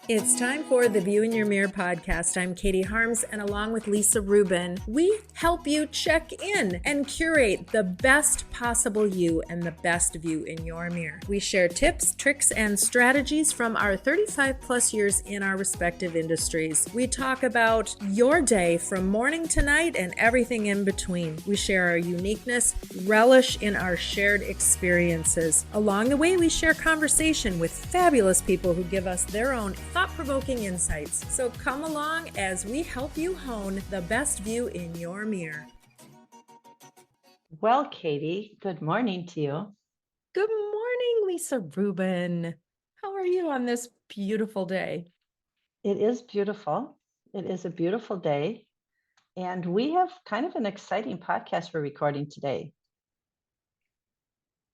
It's time for the View in Your Mirror podcast. I'm Katie Harms, and along with Lisa Rubin, we help you check in and curate the best possible you and the best view in your mirror. We share tips, tricks, and strategies from our 35 plus years in our respective industries. We talk about your day from morning to night and everything in between. We share our uniqueness, relish in our shared experiences. Along the way, we share conversation with fabulous people who give us their own thought-provoking insights. So come along as we help you hone the best view in your mirror. Well, Katie, good morning to you. Good morning, Lisa Rubin. How are you on this beautiful day? It is beautiful. It is a beautiful day. And we have kind of an exciting podcast we're recording today.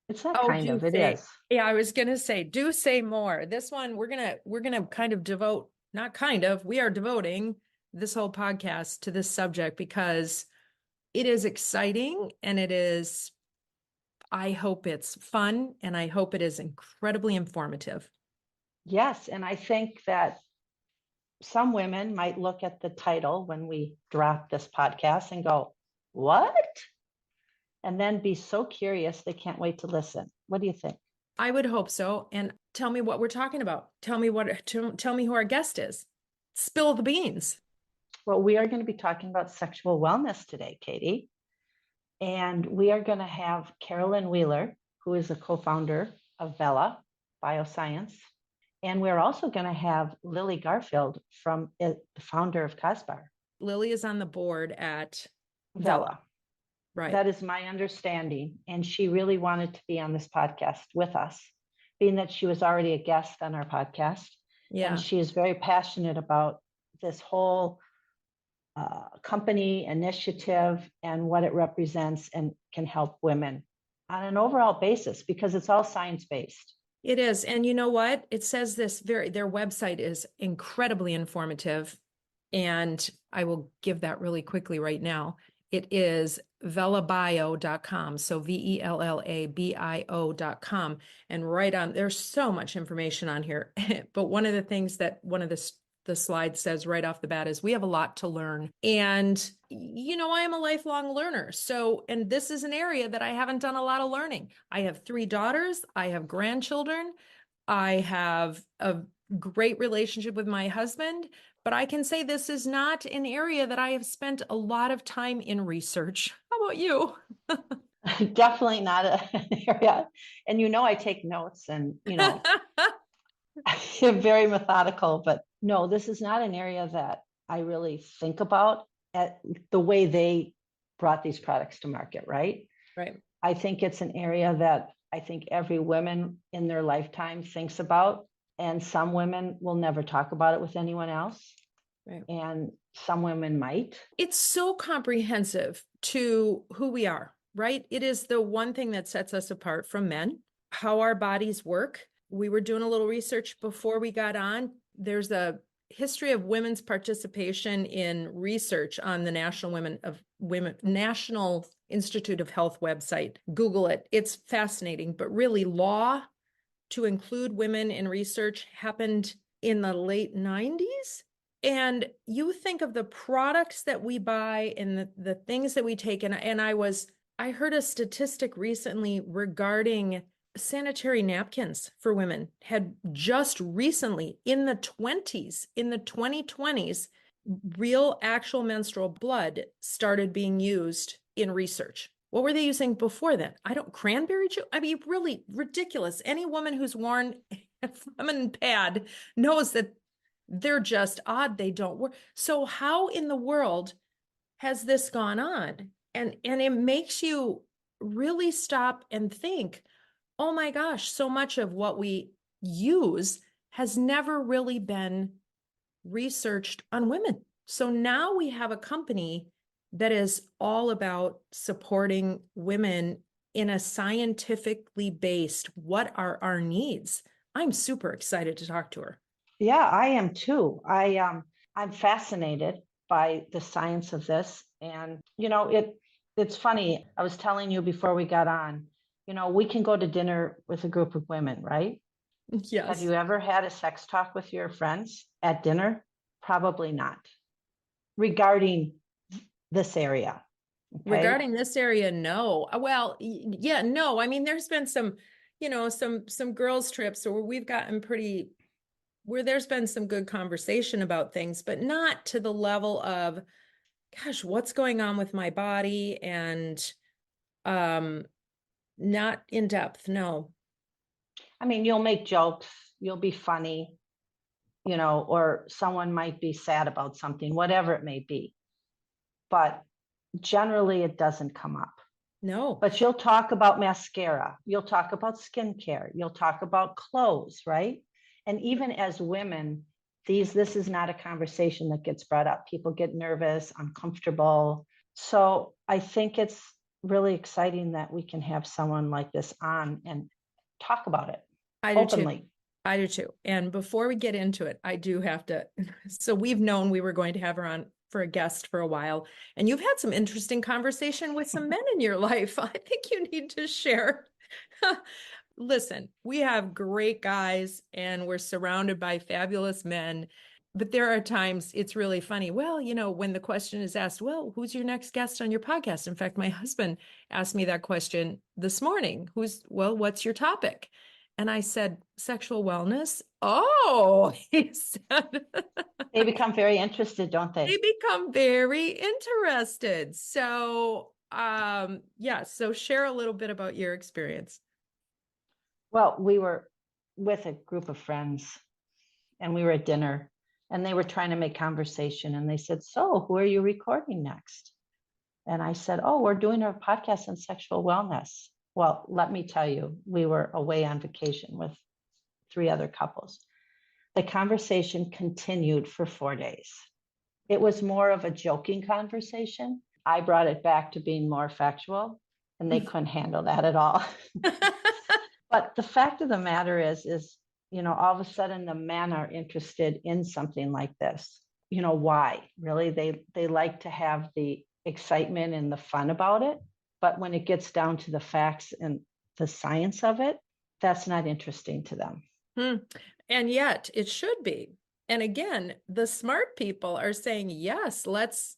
It's not it is. Yeah, I was gonna say, do say more. This one we're gonna kind of devote, not kind of, we are devoting this whole podcast to this subject because it is exciting and I hope it's fun and I hope it is incredibly informative. Yes, and I think that some women might look at the title when we drop this podcast and go, "What?" And then be so curious they can't wait to listen. What do you think? I would hope so. And tell me what we're talking about. Tell me who our guest is. Spill the beans. Well, we are going to be talking about sexual wellness today, Katie. And we are going to have Carolyn Wheeler, who is a co-founder of Vella Bioscience. And we're also going to have Lily Garfield, the founder of Cosbar. Lily is on the board at Vella. Right. That is my understanding. And she really wanted to be on this podcast with us, being that she was already a guest on our podcast. Yeah. And she is very passionate about this whole company initiative and what it represents and can help women on an overall basis because it's all science-based. It is. And you know what? It says their website is incredibly informative. And I will give that really quickly right now. It is vellabio.com. So VELLABIO.com. And right on, there's so much information on here. But one of the things that one of the slide says right off the bat is we have a lot to learn. And, you know, I am a lifelong learner. So, and this is an area that I haven't done a lot of learning. I have 3 daughters. I have grandchildren. I have a great relationship with my husband, but I can say this is not an area that I have spent a lot of time in research. How about you? Definitely not an area. And, you know, I take notes and, you know, I'm very methodical, but no, this is not an area that I really think about at the way they brought these products to market, right? Right. I think it's an area that I think every woman in their lifetime thinks about, and some women will never talk about it with anyone else. Right. And some women might. It's so comprehensive to who we are, right? It is the one thing that sets us apart from men, how our bodies work. We were doing a little research before we got on. There's a history of women's participation in research on the National Institute of Health website. Google it. It's fascinating, but really law to include women in research happened in the late 90s. And you think of the products that we buy and the things that we take. And I heard a statistic recently regarding sanitary napkins for women had just recently in the 2020s, real actual menstrual blood started being used in research. What were they using before then? Cranberry juice? I mean, really ridiculous. Any woman who's worn a feminine pad knows that they're just odd. They don't work. So how in the world has this gone on? And it makes you really stop and think, oh my gosh, so much of what we use has never really been researched on women. So now we have a company that is all about supporting women in a scientifically based, what are our needs? I'm super excited to talk to her. Yeah, I am too. I'm fascinated by the science of this. And, you know, it's funny. I was telling you before we got on, you know, we can go to dinner with a group of women, right? Have Yes. you ever had a sex talk with your friends at dinner? Probably not. Regarding this area. Okay. Regarding this area, no. Well, yeah, no. I mean, there's been some, some girls' trips where we've gotten pretty, where there's been some good conversation about things, but not to the level of, gosh, what's going on with my body, and um not in depth, no. I mean, you'll make jokes, you'll be funny, or someone might be sad about something, whatever it may be. But generally, it doesn't come up. No. But you'll talk about mascara, you'll talk about skincare, you'll talk about clothes, right? And even as women, this is not a conversation that gets brought up. People get nervous, uncomfortable. So I think it's really exciting that we can have someone like this on and talk about it I do too. openly. I do too. And before we get into it, I do have to. So we've known we were going to have her on for a guest for a while, and you've had some interesting conversation with some men in your life. I think you need to share. Listen, we have great guys and we're surrounded by fabulous men, but there are times it's really funny. Well, when the question is asked, well, who's your next guest on your podcast? In fact, my husband asked me that question this morning. What's your topic? And I said, sexual wellness. Oh, he said, They become very interested, don't they they? become very interested. So, yeah, so share a little bit about your experience. Well, we were with a group of friends and we were at dinner and they were trying to make conversation and they said, "So, who are you recording next?" And I said, "Oh, we're doing our podcast on sexual wellness." Well, let me tell you, we were away on vacation with 3 other couples. The conversation continued for 4 days. It was more of a joking conversation. I brought it back to being more factual, and they couldn't handle that at all. But the fact of the matter is, all of a sudden the men are interested in something like this. Why? Really, they like to have the excitement and the fun about it. But when it gets down to the facts and the science of it, that's not interesting to them. Hmm. And yet it should be. And again, the smart people are saying, yes, let's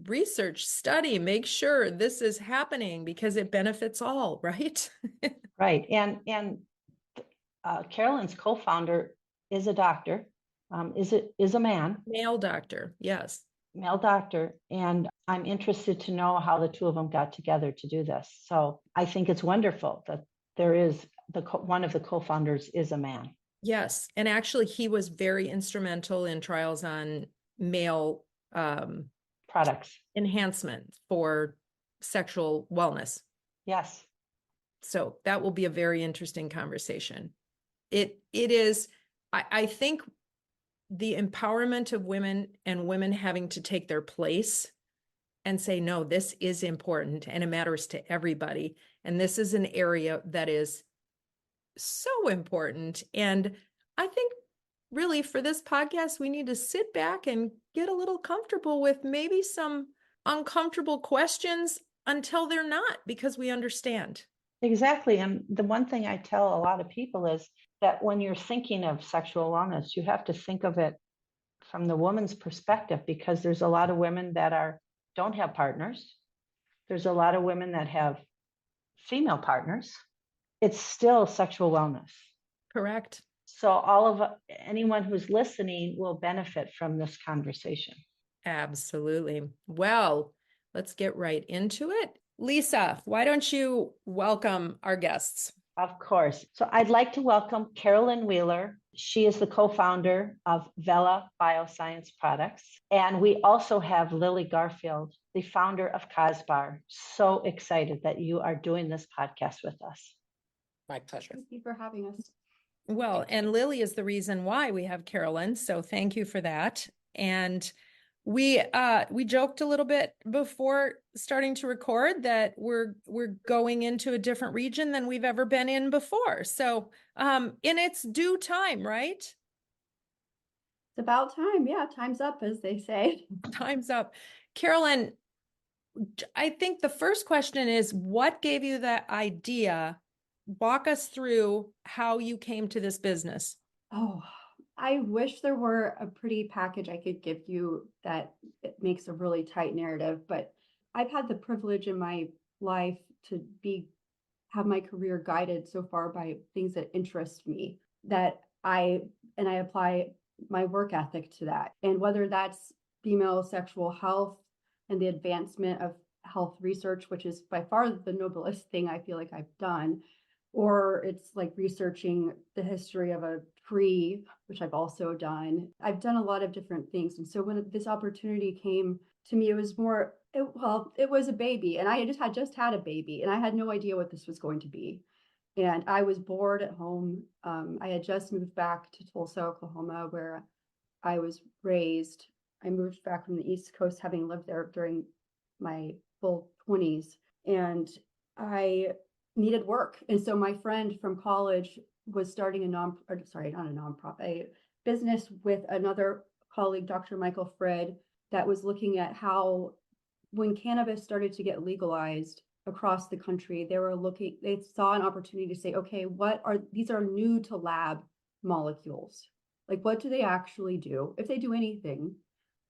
research, study, make sure this is happening because it benefits all, right? Right. And Carolyn's co-founder is a doctor, is a man, Male doctor, yes. male doctor, and I'm interested to know how the two of them got together to do this. So I think it's wonderful that there is one of the co-founders is a man. Yes. And actually he was very instrumental in trials on male Products. enhancement for sexual wellness. Yes. So that will be a very interesting conversation. It is, I think the empowerment of women and women having to take their place and say, no, this is important and it matters to everybody. And this is an area that is so important. And I think really for this podcast, we need to sit back and get a little comfortable with maybe some uncomfortable questions until they're not, because we understand. Exactly. And the one thing I tell a lot of people is that when you're thinking of sexual wellness, you have to think of it from the woman's perspective, because there's a lot of women that don't have partners. There's a lot of women that have female partners. It's still sexual wellness. Correct. So anyone who's listening will benefit from this conversation. Absolutely. Well, let's get right into it. Lisa, why don't you welcome our guests? Of course. So I'd like to welcome Carolyn Wheeler. She is the co-founder of Vella Bioscience products. And we also have Lily Garfield, the founder of Cosbar. So excited that you are doing this podcast with us. My pleasure. Thank you for having us. Well, and Lily is the reason why we have Carolyn, so thank you for that. And we joked a little bit before starting to record that we're going into a different region than we've ever been in before. So in its due time, right? It's about time. Yeah, time's up, as they say. Time's up. Carolyn, I think the first question is, what gave you the idea walk us through how you came to this business. Oh, I wish there were a pretty package I could give you that it makes a really tight narrative, but I've had the privilege in my life to have my career guided so far by things that interest me that I apply my work ethic to that. And whether that's female sexual health and the advancement of health research, which is by far the noblest thing I feel like I've done, or it's like researching the history of a tree, which I've also done. I've done a lot of different things. And so when this opportunity came to me, it was more, it was a baby, and I just had a baby, and I had no idea what this was going to be. And I was bored at home. I had just moved back to Tulsa, Oklahoma, where I was raised. I moved back from the East Coast, having lived there during my full 20s. And I needed work. And so my friend from college was starting a business with another colleague, Dr. Michael Fred, that was looking at how when cannabis started to get legalized across the country, they saw an opportunity to say, okay, these are new to lab molecules. Like, what do they actually do, if they do anything?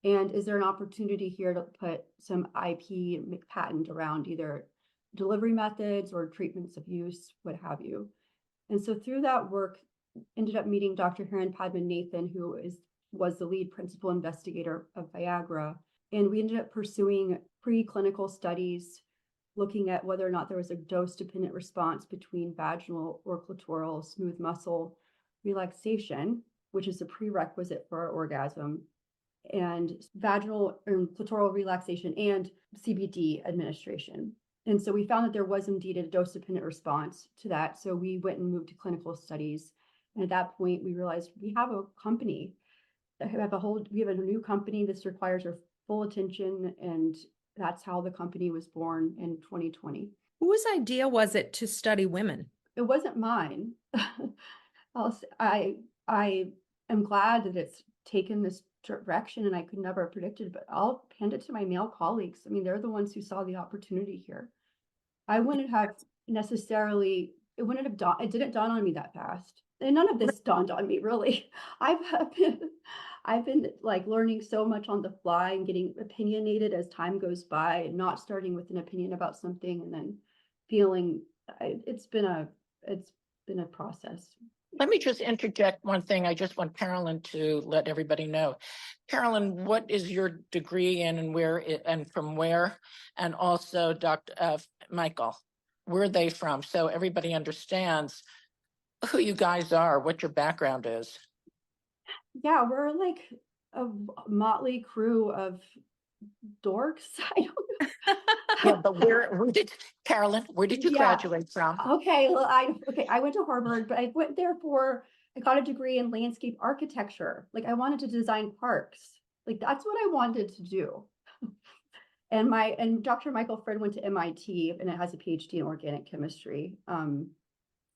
And is there an opportunity here to put some IP patent around either delivery methods or treatments of use, what have you? And so through that work, ended up meeting Dr. Hiran Padmanathan, who was the lead principal investigator of Viagra. And we ended up pursuing preclinical studies looking at whether or not there was a dose-dependent response between vaginal or clitoral smooth muscle relaxation, which is a prerequisite for our orgasm, and vaginal and clitoral relaxation and CBD administration. And so we found that there was indeed a dose-dependent response to that. So we went and moved to clinical studies. And at that point, we realized we have a company. We have a new company. This requires our full attention. And that's how the company was born in 2020. Whose idea was it to study women? It wasn't mine. I am glad that it's taken this direction, and I could never have predicted, but I'll hand it to my male colleagues. I mean, they're the ones who saw the opportunity here. I wouldn't have necessarily, it didn't dawn on me that fast. And none of this dawned on me, really. I've been like learning so much on the fly and getting opinionated as time goes by, and not starting with an opinion about something and then feeling it's been a process. Let me just interject one thing. I just want Carolyn to let everybody know. Carolyn, what is your degree in and from where? And also Dr. Michael, where are they from? So everybody understands who you guys are, what your background is. Yeah, we're like a motley crew of dorks. I don't know. Yeah, but Carolyn, where did you graduate from? Okay, well, I went to Harvard, but I went there I got a degree in landscape architecture. Like, I wanted to design parks. Like, that's what I wanted to do. And Dr. Michael Fred went to MIT and it has a PhD in organic chemistry.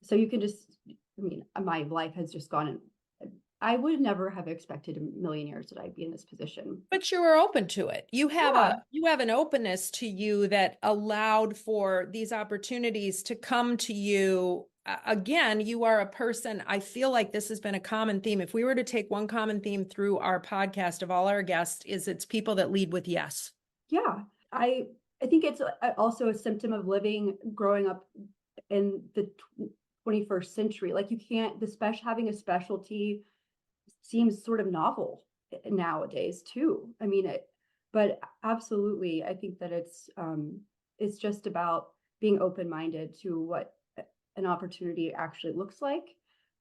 So you can my life has just gone in. I would never have expected a million years that I'd be in this position. But you were open to it. You have an openness to you that allowed for these opportunities to come to you. Again, you are a person, I feel like this has been a common theme. If we were to take one common theme through our podcast of all our guests, it's people that lead with yes. Yeah, I think it's also a symptom of growing up in the 21st century. Like, you can't, having a specialty seems sort of novel nowadays too. I mean, but absolutely, I think that it's just about being open-minded to what an opportunity actually looks like,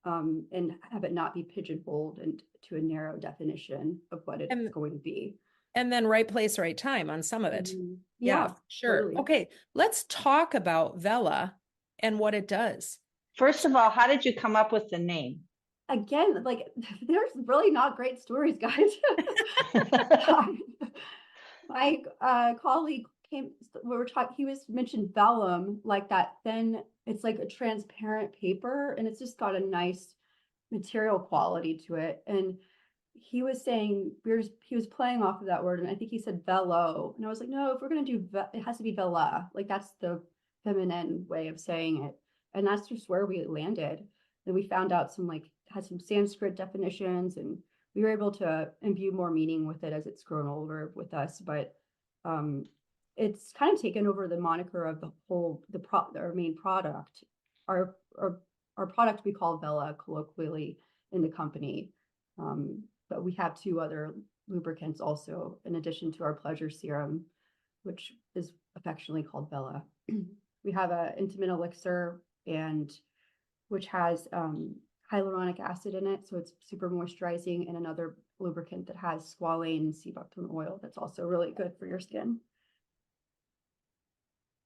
and have it not be pigeonholed into a narrow definition of what it's going to be. And then right place, right time on some of it. Mm-hmm. Yeah, sure. Totally. Okay, let's talk about Vella and what it does. First of all, how did you come up with the name? Again, like, there's really not great stories, guys. My colleague he was mentioned vellum, like that thin, it's like a transparent paper, and it's just got a nice material quality to it. And he was saying, he was playing off of that word, and I think he said velo. And I was like, no, if we're going to do, it has to be vella. Like, that's the feminine way of saying it. And that's just where we landed. And we found out had some Sanskrit definitions, and we were able to imbue more meaning with it as it's grown older with us. But it's kind of taken over the moniker of our main product. Our product we call Vella colloquially in the company. But we have 2 other lubricants also, in addition to our pleasure serum, which is affectionately called Vella. We have an intimate elixir, and which has hyaluronic acid in it, so it's super moisturizing, and another lubricant that has squalane and sea buckthorn oil that's also really good for your skin.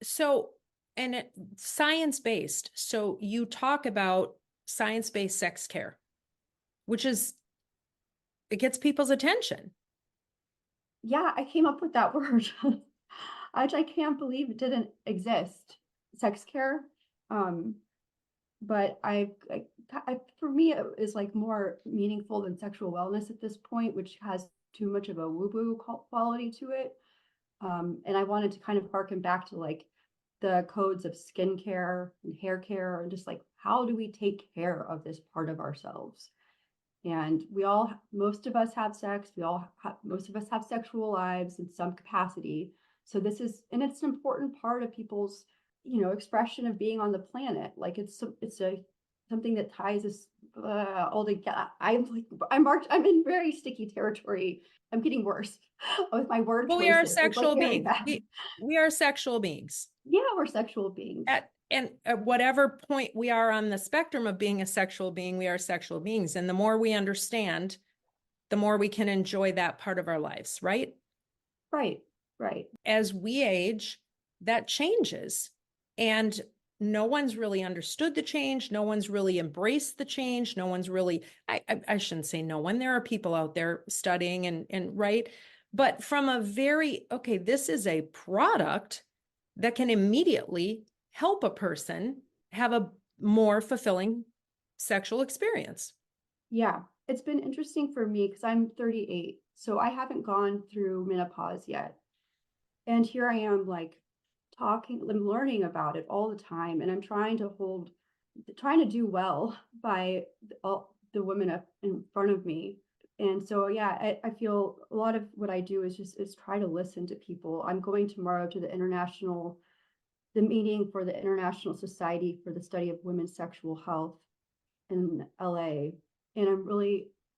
So, and science-based. So you talk about science-based sex care, which it gets people's attention. Yeah, I came up with that word. I can't believe it didn't exist. Sex care. But for me, it is like more meaningful than sexual wellness at this point, which has too much of a woo-woo quality to it. And I wanted to kind of harken back to like the codes of skincare and hair care, and just like, how do we take care of this part of ourselves? And most of us have sex. Most of us have sexual lives in some capacity. So it's an important part of people's, expression of being on the planet. Like it's something that ties us all together. I'm in very sticky territory. I'm getting worse with my word Well, choices. we are It's sexual like beings. We are sexual beings. Yeah, we're sexual beings. And at whatever point we are on the spectrum of being a sexual being, we are sexual beings. And the more we understand, the more we can enjoy that part of our lives, right? Right. As we age, that changes. And no one's really understood the change. No one's really embraced the change. No one's really, I shouldn't say no one. There are people out there studying and right. But from this is a product that can immediately help a person have a more fulfilling sexual experience. Yeah, it's been interesting for me because I'm 38, so I haven't gone through menopause yet. And here I am, like I'm learning about it all the time, and I'm trying to do well by all the women up in front of me. And so, yeah, I feel a lot of what I do is try to listen to people. I'm going tomorrow to the meeting for the International Society for the Study of Women's Sexual Health in LA. And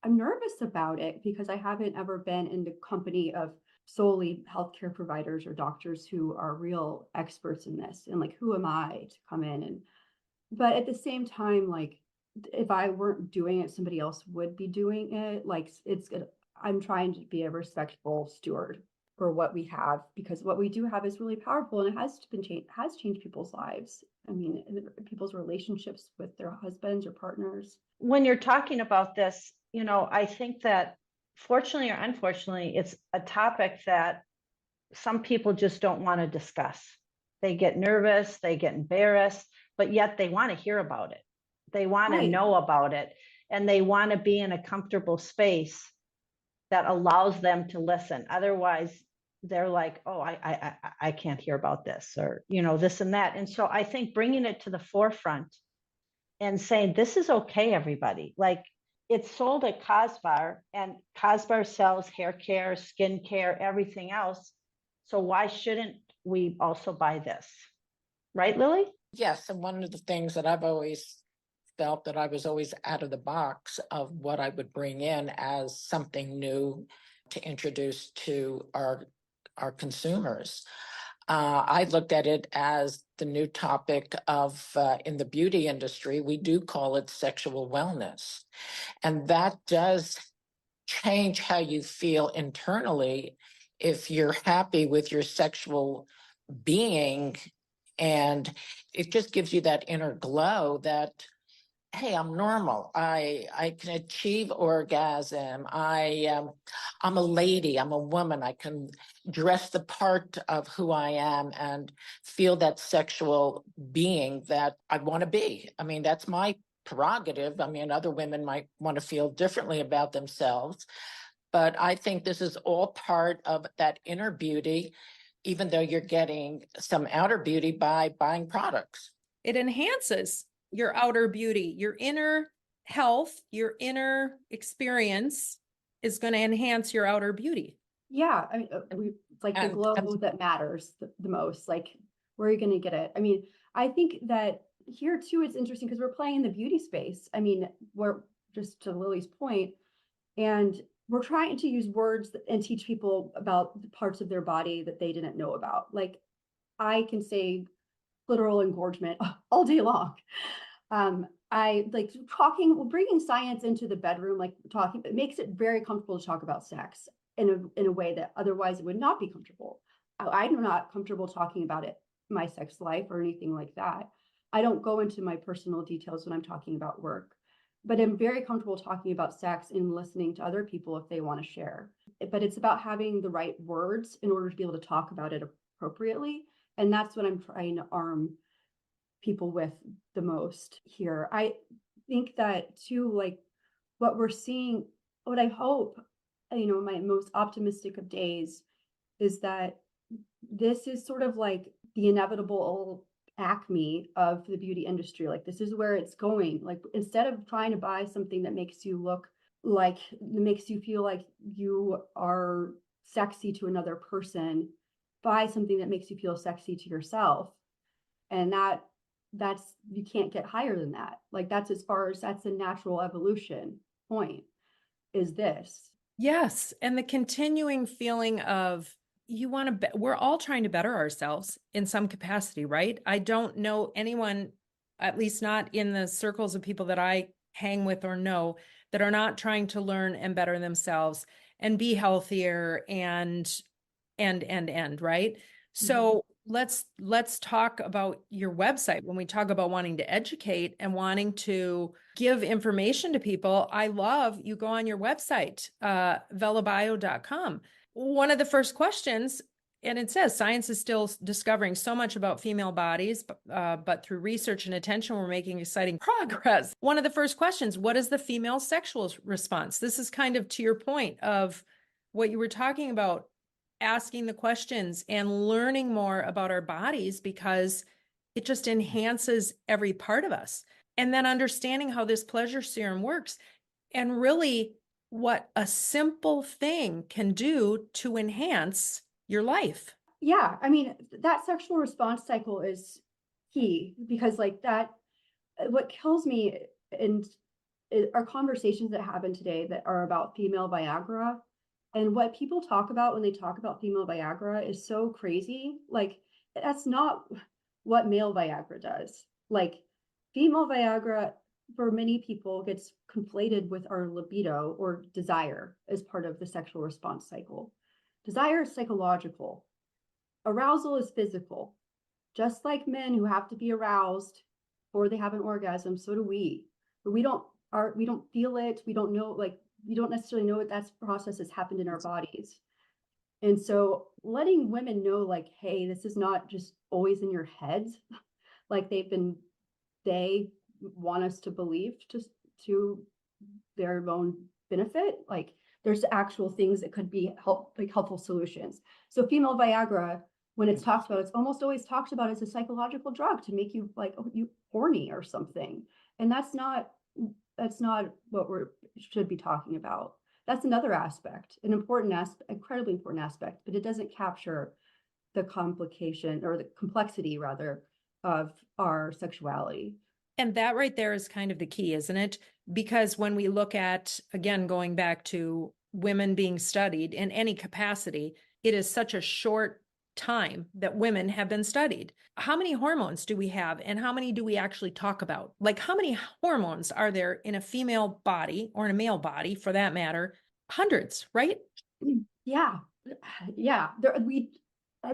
I'm nervous about it because I haven't ever been in the company of solely healthcare providers or doctors who are real experts in this. And like, who am I to come in? But at the same time, like, if I weren't doing it, somebody else would be doing it. Like, it's good. I'm trying to be a respectful steward for what we have, because what we do have is really powerful, and it has changed people's lives. I mean, people's relationships with their husbands or partners. When you're talking about this, I think that fortunately or unfortunately, it's a topic that some people just don't want to discuss. They get nervous, they get embarrassed, but yet they want to hear about it. They want to know about it, and they want to be in a comfortable space that allows them to listen. Otherwise, they're like, oh, I can't hear about this, or, this and that. And so I think bringing it to the forefront and saying, this is okay, everybody. Like, it's sold at Cosbar, and Cosbar sells hair care, skin care, everything else. So why shouldn't we also buy this? Right, Lily? Yes, and one of the things that I've always felt that I was always out of the box of what I would bring in as something new to introduce to our consumers. I looked at it as the new topic of in the beauty industry. We do call it sexual wellness, and that does change how you feel internally if you're happy with your sexual being, and it just gives you that inner glow that, hey, I'm normal. I can achieve orgasm. I'm a lady. I'm a woman. I can dress the part of who I am and feel that sexual being that I want to be. I mean, that's my prerogative. I mean, other women might want to feel differently about themselves, but I think this is all part of that inner beauty, even though you're getting some outer beauty by buying products. It enhances your outer beauty, your inner health, your inner experience is going to enhance your outer beauty. Yeah, I mean, it's like the And glow that matters the most. Like, where are you going to get it? I mean, I think that here too, it's interesting because we're playing in the beauty space. I mean, we're just to Lily's point, and we're trying to use words and teach people about the parts of their body that they didn't know about. Like, I can say clitoral engorgement all day long. I like bringing science into the bedroom, like talking, it makes it very comfortable to talk about sex in a way that otherwise it would not be comfortable. I'm not comfortable talking about it, my sex life or anything like that. I don't go into my personal details when I'm talking about work, but I'm very comfortable talking about sex and listening to other people if they want to share. But it's about having the right words in order to be able to talk about it appropriately. And that's what I'm trying to arm people with the most here. I think that too, like what we're seeing, what I hope, my most optimistic of days is that this is sort of like the inevitable acme of the beauty industry. Like this is where it's going. Like instead of trying to buy something that makes you look like, makes you feel like you are sexy to another person, buy something that makes you feel sexy to yourself. And that's you can't get higher than that. Like that's that's a natural evolution point is this. Yes. And the continuing feeling of we're all trying to better ourselves in some capacity, right? I don't know anyone, at least not in the circles of people that I hang with or know, that are not trying to learn and better themselves and be healthier and, right? So let's talk about your website. When we talk about wanting to educate and wanting to give information to people, I love you go on your website, vellabio.com. One of the first questions, and it says science is still discovering so much about female bodies, but through research and attention, we're making exciting progress. One of the first questions, what is the female sexual response? This is kind of to your point of what you were talking about, asking the questions and learning more about our bodies because it just enhances every part of us. And then understanding how this pleasure serum works and really what a simple thing can do to enhance your life. Yeah, I mean, that sexual response cycle is key because like that, what kills me and are conversations that happen today that are about female Viagra. And what people talk about when they talk about female Viagra is so crazy. Like, that's not what male Viagra does. Like, female Viagra, for many people, gets conflated with our libido or desire as part of the sexual response cycle. Desire is psychological, arousal is physical. Just like men who have to be aroused before they have an orgasm, so do we. But we don't feel it. We don't know, like, we don't necessarily know what that process has happened in our bodies. And so letting women know, like, hey, this is not just always in your heads, like they want us to believe to their own benefit. Like there's actual things that could be helpful solutions. So female Viagra, when it's talked about, it's almost always talked about as a psychological drug to make you like, oh, you horny or something. And that's not what should be talking about. That's another aspect, incredibly important aspect, but it doesn't capture the complication or the complexity rather of our sexuality. And that right there is kind of the key, isn't it? Because when we look at, again, going back to women being studied in any capacity, it is such a short time that women have been studied. How many hormones do we have and how many do we actually talk about? Like how many hormones are there in a female body or in a male body for that matter? Hundreds, right? Yeah. Yeah.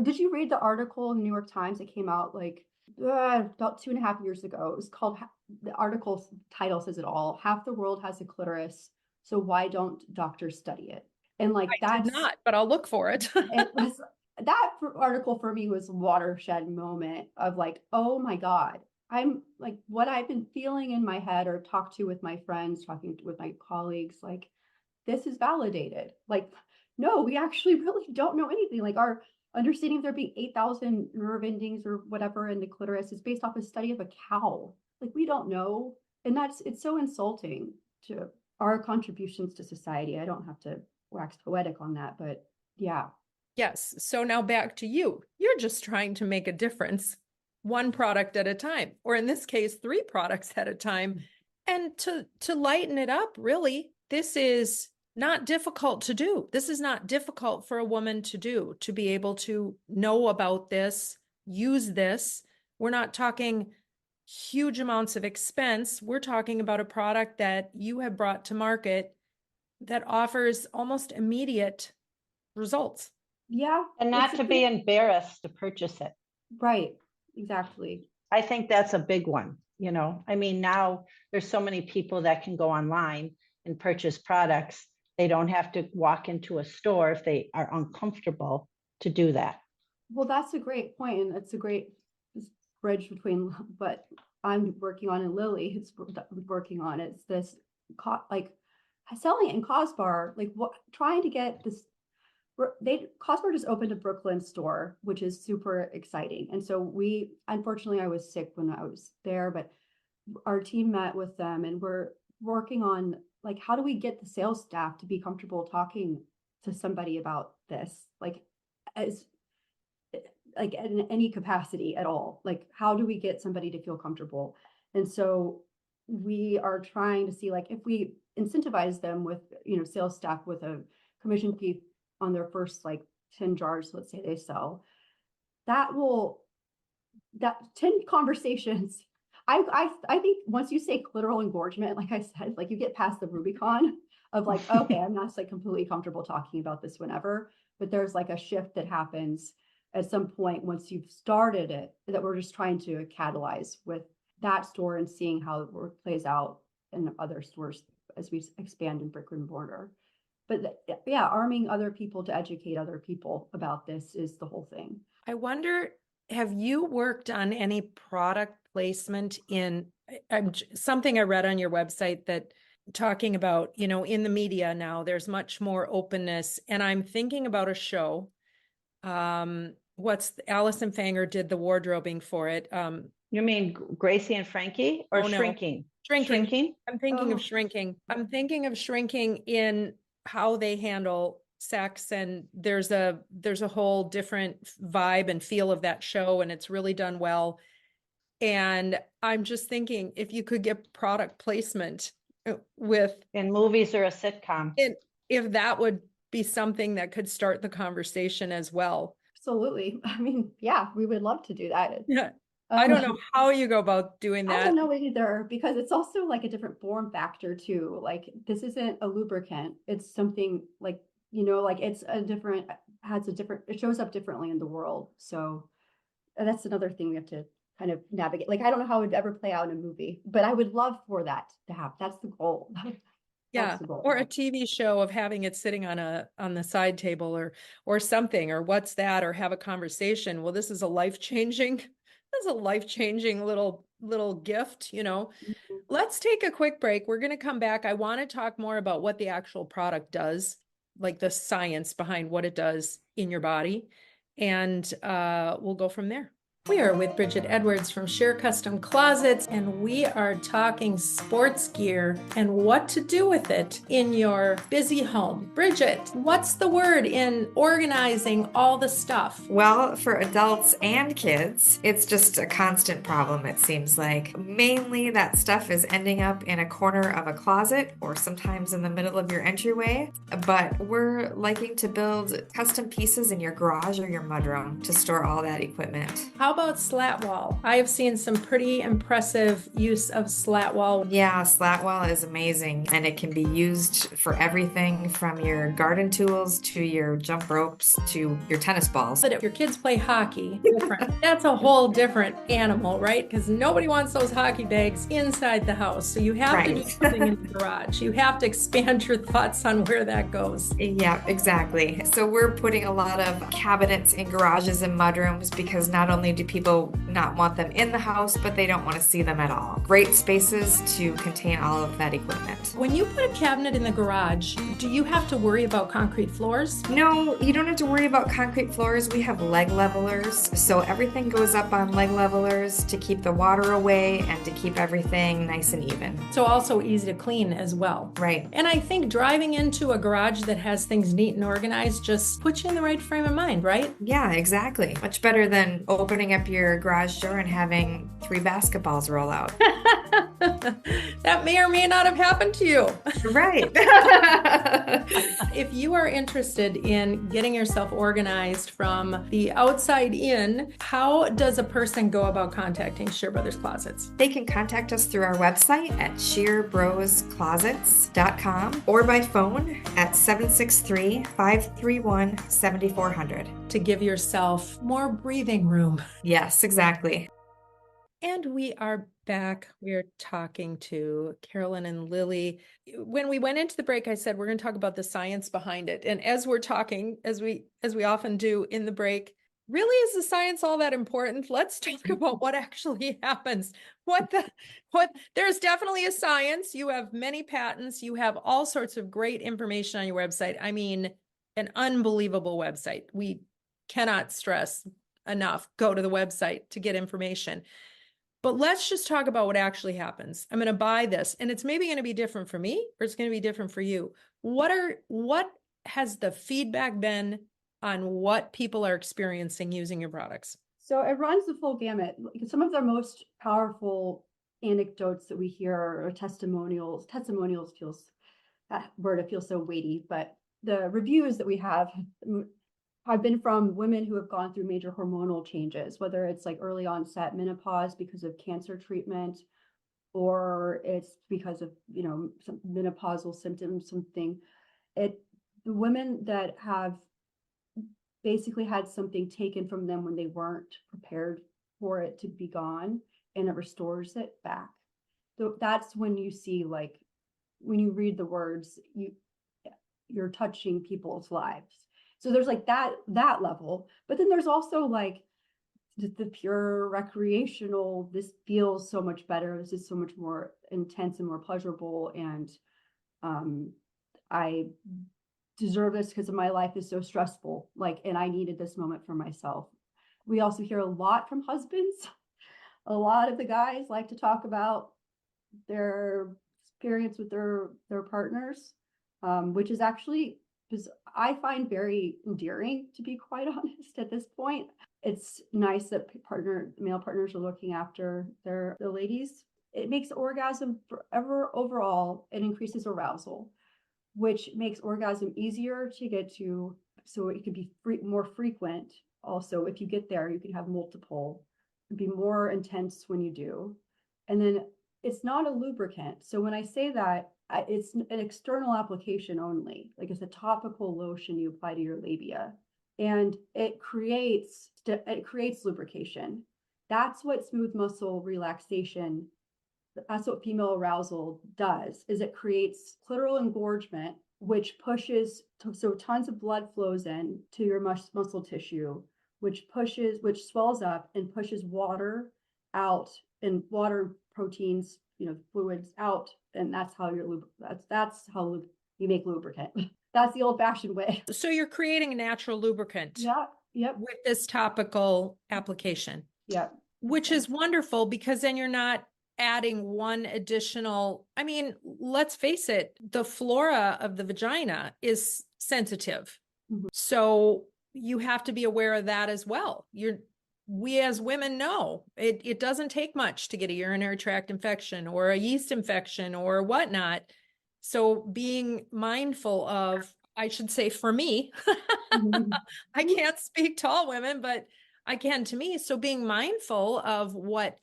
Did you read the article in the New York Times that came out like about 2.5 years ago? It was called, the article's title says it all. Half the world has a clitoris. So why don't doctors study it? And like I did not, but I'll look for it. it was that article for me was a watershed moment of like, oh my God, I'm like what I've been feeling in my head or talked to with my friends, talking with my colleagues, like this is validated. Like, no, we actually really don't know anything. Like our understanding there being 8,000 nerve endings or whatever in the clitoris is based off a study of a cow. Like, we don't know. And it's so insulting to our contributions to society. I don't have to wax poetic on that, but yeah. Yes. So now back to you. You're just trying to make a difference, one product at a time, or in this case, 3 products at a time. And to lighten it up, really, this is not difficult to do. This is not difficult for a woman to do, to be able to know about this, use this. We're not talking huge amounts of expense. We're talking about a product that you have brought to market that offers almost immediate results. Yeah. And not to be embarrassed to purchase it. Right. Exactly. I think that's a big one. You know, I mean, now there's so many people that can go online and purchase products. They don't have to walk into a store if they are uncomfortable to do that. Well, that's a great point, and it's a great bridge between what I'm working on and Lily is working on. It's this like selling it in Cosbar, like what trying to get this. Cosbar just opened a Brooklyn store, which is super exciting. And so unfortunately, I was sick when I was there, but our team met with them and we're working on like, how do we get the sales staff to be comfortable talking to somebody about this? Like in any capacity at all, like, how do we get somebody to feel comfortable? And so we are trying to see, like, if we incentivize them with, sales staff with a commission fee on their first like 10 jars, let's say they sell, that 10 conversations. I think once you say clitoral engorgement, like I said, like you get past the Rubicon of like, okay, I'm not like completely comfortable talking about this whenever, but there's like a shift that happens at some point once you've started it, that we're just trying to catalyze with that store and seeing how it plays out in other stores as we expand in brick and mortar. But yeah, arming other people to educate other people about this is the whole thing. I wonder, have you worked on any product placement in something I read on your website that talking about, in the media now, there's much more openness. And I'm thinking about a show. Allison Fanger did the wardrobing for it. You mean Gracie and Frankie or Shrinking? Shrinking. I'm thinking of Shrinking. I'm thinking of Shrinking in how they handle sex, and there's a whole different vibe and feel of that show, and it's really done well. And I'm just thinking, if you could get product placement in movies or a sitcom, if that would be something that could start the conversation as well. Absolutely. I mean, yeah, we would love to do that. Yeah. I don't know how you go about doing that. I don't know either, because it's also like a different form factor too. Like, this isn't a lubricant. It's something like, like it shows up differently in the world. So that's another thing we have to kind of navigate. Like, I don't know how it would ever play out in a movie, but I would love for that to happen. That's the goal. Yeah, or a TV show of having it sitting on the side table or something, or what's that, or have a conversation. Well, this is a life-changing little gift, Mm-hmm. Let's take a quick break. We're going to come back. I want to talk more about what the actual product does, like the science behind what it does in your body. And we'll go from there. We are with Bridget Edwards from Sheer Custom Closets, and we are talking sports gear and what to do with it in your busy home. Bridget, what's the word in organizing all the stuff? Well, for adults and kids, it's just a constant problem, it seems like. Mainly that stuff is ending up in a corner of a closet or sometimes in the middle of your entryway, but we're liking to build custom pieces in your garage or your mudroom to store all that equipment. How about slat wall? I have seen some pretty impressive use of slat wall. Yeah, slat wall is amazing, and it can be used for everything from your garden tools to your jump ropes to your tennis balls. But if your kids play hockey, that's a whole different animal, right? Because nobody wants those hockey bags inside the house. So you have to do something in the garage. You have to expand your thoughts on where that goes. Yeah, exactly. So we're putting a lot of cabinets in garages and mudrooms because not only do do people not want them in the house, but they don't want to see them at all. Great spaces to contain all of that equipment. When you put a cabinet in the garage, do you have to worry about concrete floors? No, you don't have to worry about concrete floors. We have leg levelers, so everything goes up on leg levelers to keep the water away and to keep everything nice and even. So also easy to clean as well. Right. And I think driving into a garage that has things neat and organized just puts you in the right frame of mind, right? Yeah, exactly. Much better than opening up your garage door and having 3 basketballs roll out. That may or may not have happened to you. Right. If you are interested in getting yourself organized from the outside in, how does a person go about contacting Shear Brothers Closets? They can contact us through our website at shearbrosclosets.com or by phone at 763-531-7400. To give yourself more breathing room. Yes, exactly. And we are back. We are talking to Carolyn and Lily. When we went into the break, I said we're going to talk about the science behind it. And as we're talking, as we often do in the break, really is the science all that important? Let's talk about what actually happens. There's definitely a science. You have many patents. You have all sorts of great information on your website. I mean, an unbelievable website. We cannot stress enough. Go to the website to get information. But let's just talk about what actually happens. I'm going to buy this, and it's maybe going to be different for me, or it's going to be different for you. What has the feedback been on what people are experiencing using your products? So it runs the full gamut. Some of the most powerful anecdotes that we hear are testimonials. Testimonials feels, that word, it feels so weighty, but the reviews that we have been from women who have gone through major hormonal changes, whether it's like early onset menopause because of cancer treatment, or it's because of, some menopausal symptoms, something. The women that have basically had something taken from them when they weren't prepared for it to be gone, and it restores it back. So that's when you see, like, when you read the words, you're touching people's lives. So there's like that level, but then there's also like the pure recreational, this feels so much better. This is so much more intense and more pleasurable. And I deserve this because my life is so stressful. And I needed this moment for myself. We also hear a lot from husbands. A lot of the guys like to talk about their experience with their partners, which is actually, because I find very endearing, to be quite honest, at this point. It's nice that male partners are looking after the ladies. It makes orgasm forever overall. It increases arousal, which makes orgasm easier to get to, so it can be more frequent. Also, if you get there, you can have multiple, be more intense when you do. And then it's not a lubricant. So when I say that, it's an external application only. Like, it's a topical lotion you apply to your labia, and it creates lubrication. That's what smooth muscle relaxation, that's what female arousal does, is it creates clitoral engorgement, which pushes, so tons of blood flows in to your muscle tissue, which swells up and pushes water out, and water proteins, fluids out, and that's how that's how you make lubricant. That's the old-fashioned way. So you're creating a natural lubricant. Yeah. Yep. With this topical application. Yeah. Which is wonderful, because then you're not adding one additional, I mean, let's face it, the flora of the vagina is sensitive. Mm-hmm. So you have to be aware of that as well. We as women know it doesn't take much to get a urinary tract infection or a yeast infection or whatnot. So being mindful of, I should say for me, Mm-hmm. I can't speak to all women, but I can to me. So being mindful of what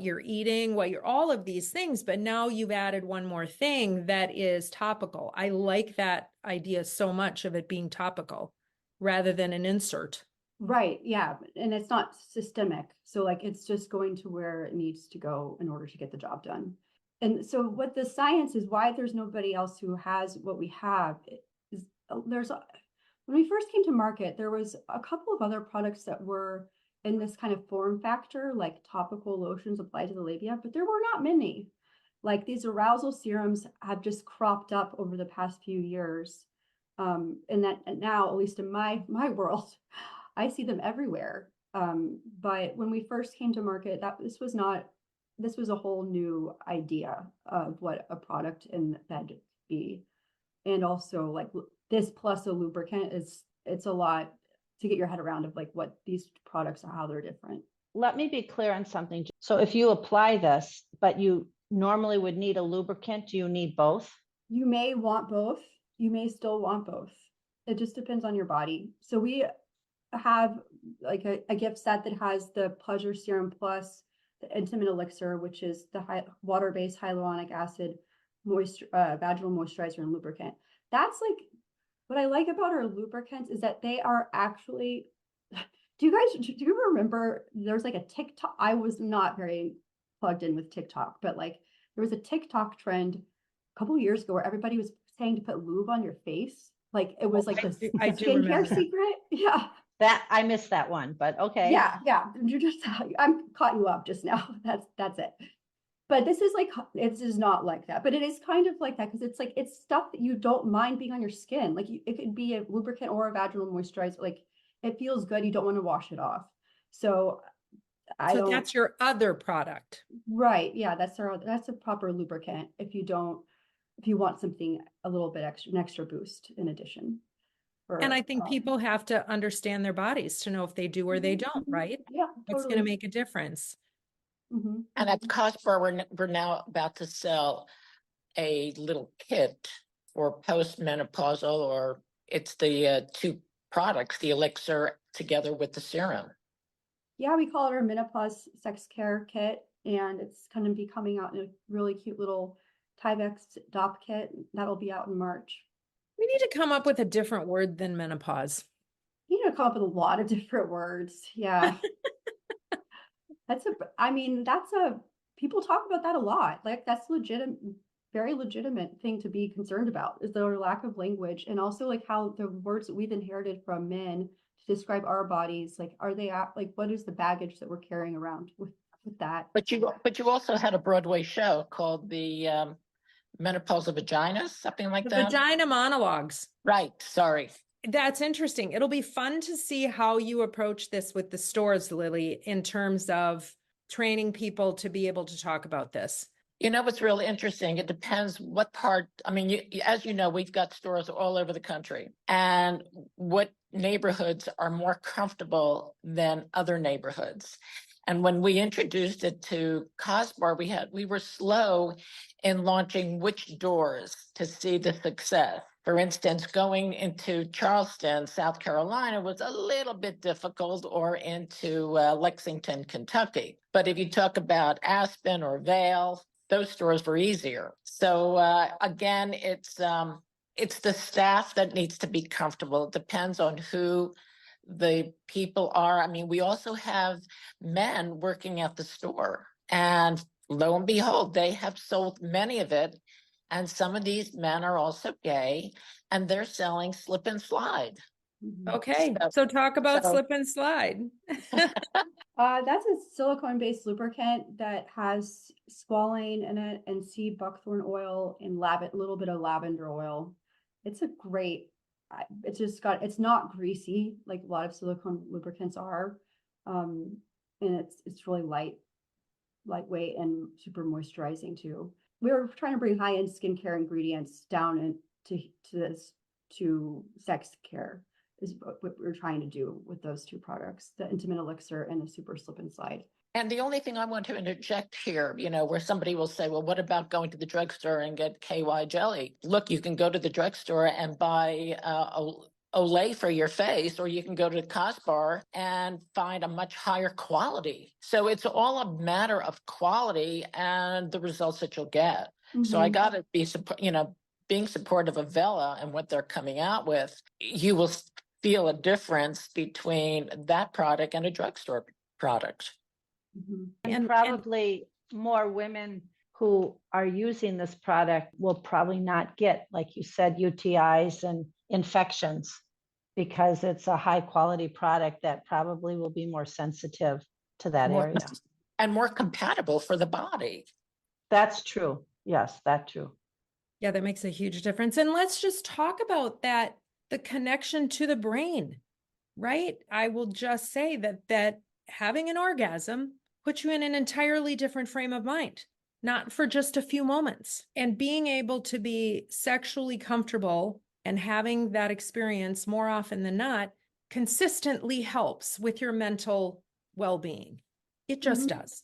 you're eating, all of these things, but now you've added one more thing that is topical. I like that idea so much of it being topical rather than an insert. Right. Yeah. And it's not systemic. So it's just going to where it needs to go in order to get the job done. And so what the science is, why there's nobody else who has what we have, is when we first came to market, there was a couple of other products that were in this kind of form factor, like topical lotions applied to the labia, but there were not many. Like these arousal serums have just cropped up over the past few years. And now, at least in my world, I see them everywhere. But when we first came to market, this was a whole new idea of what a product in bed could be. And also like this plus a lubricant it's a lot to get your head around of like what these products are, how they're different. Let me be clear on something. So if you apply this, but you normally would need a lubricant, do you need both? You may want both. You may still want both. It just depends on your body. So we have like a gift set that has the Pleasure Serum Plus, the Intimate Elixir, which is the water-based hyaluronic acid vaginal moisturizer and lubricant. That's like what I like about our lubricants is that they are actually. Do you remember there's like a TikTok? I was not very plugged in with TikTok, but like there was a TikTok trend a couple of years ago where everybody was saying to put lube on your face. Like it was like the I do skincare remember that. secret. Yeah. That I missed that one, but okay. Yeah. I'm caught you up just now. That's it. But this is like, it's just not like that, but it is kind of like that because it's like, it's stuff that you don't mind being on your skin. Like it could be a lubricant or a vaginal moisturizer. Like it feels good. You don't want to wash it off. So that's your other product. Right. Yeah. That's a proper lubricant. If you want something a little bit extra, an extra boost in addition. And I think people have to understand their bodies to know if they do or they don't, right? Yeah. What's going to make a difference? And at Cosper, we're now about to sell a little kit for postmenopausal, or it's the two products, the elixir together with the serum. Yeah, we call it our menopause sex care kit, and it's going to be coming out in a really cute little Tyvek DOP kit. That'll be out in March. We need to come up with a different word than menopause. You need to come up with a lot of different words. Yeah. People talk about that a lot. Like that's very legitimate thing to be concerned about is their lack of language, and also like how the words that we've inherited from men to describe our bodies, like what is the baggage that we're carrying around with that? But you also had a Broadway show called the Menopausal Vaginas, something like that. Vagina monologues. Right. Sorry. That's interesting. It'll be fun to see how you approach this with the stores, Lily, in terms of training people to be able to talk about this. You know what's really interesting? It depends what part. I mean, as you know, we've got stores all over the country, and what neighborhoods are more comfortable than other neighborhoods. And when we introduced it to Cosbar, we were slow in launching which doors to see the success. For instance, going into Charleston, South Carolina was a little bit difficult, or into Lexington, Kentucky. But if you talk about Aspen or Vail, those stores were easier. So again, it's the staff that needs to be comfortable. It depends on who the people are. I mean, we also have men working at the store, and lo and behold, they have sold many of it. And some of these men are also gay, and they're selling slip and slide. Okay, so talk about slip and slide. That's a silicone-based lubricant that has squalane in it and sea buckthorn oil and a little bit of lavender oil. It's it's not greasy like a lot of silicone lubricants are, and it's really lightweight and super moisturizing too. We were trying to bring high-end skincare ingredients down to sex care is what we're trying to do with those two products, the Intimate Elixir and the Super Slip and Slide. And the only thing I want to interject here, where somebody will say, well, what about going to the drugstore and get KY jelly? Look, you can go to the drugstore and buy Olay for your face, or you can go to Cosbar and find a much higher quality. So it's all a matter of quality and the results that you'll get. Mm-hmm. So I got to be, being supportive of Vella and what they're coming out with, you will feel a difference between that product and a drugstore product. Mm-hmm. And probably more women who are using this product will probably not get, like you said, UTIs and infections. because it's a high quality product that probably will be more sensitive to that More, area. and more compatible for the body. That's true. Yes, that's true. Yeah, that makes a huge difference. And let's just talk about that, the connection to the brain, right? I will just say that having an orgasm puts you in an entirely different frame of mind, not for just a few moments. And being able to be sexually comfortable and having that experience more often than not consistently helps with your mental well-being. It just does.